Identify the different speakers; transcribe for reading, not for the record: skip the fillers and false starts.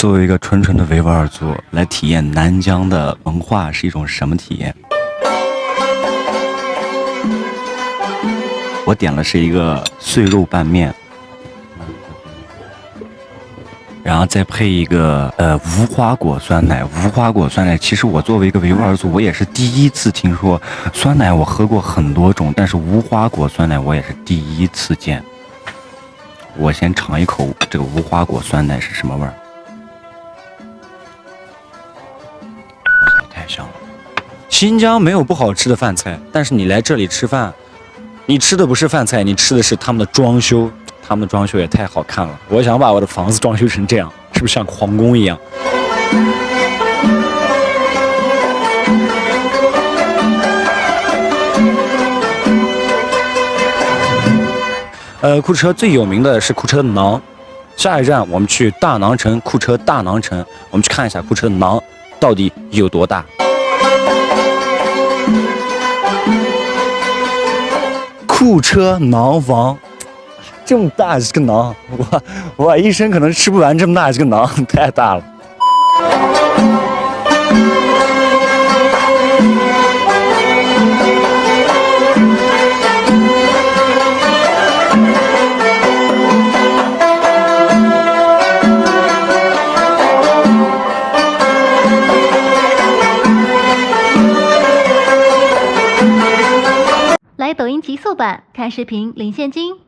Speaker 1: 作为一个纯纯的维吾尔族来体验南疆的文化是一种什么体验？我点了是一个碎肉拌面，然后再配一个无花果酸奶。无花果酸奶，其实我作为一个维吾尔族，我也是第一次听说。酸奶我喝过很多种，但是无花果酸奶我也是第一次见。我先尝一口这个无花果酸奶是什么味儿？太香了！新疆没有不好吃的饭菜，但是你来这里吃饭，你吃的不是饭菜，你吃的是他们的装修。他们的装修也太好看了，我想把我的房子装修成这样，是不是像皇宫一样？库车最有名的是库车的馕，下一站我们去大馕城，库车大馕城，我们去看一下库车的馕到底有多大。库车馕王。这么大这个馕，我一生可能吃不完这么大这个馕，太大了。
Speaker 2: 来抖音极速版看视频领现金。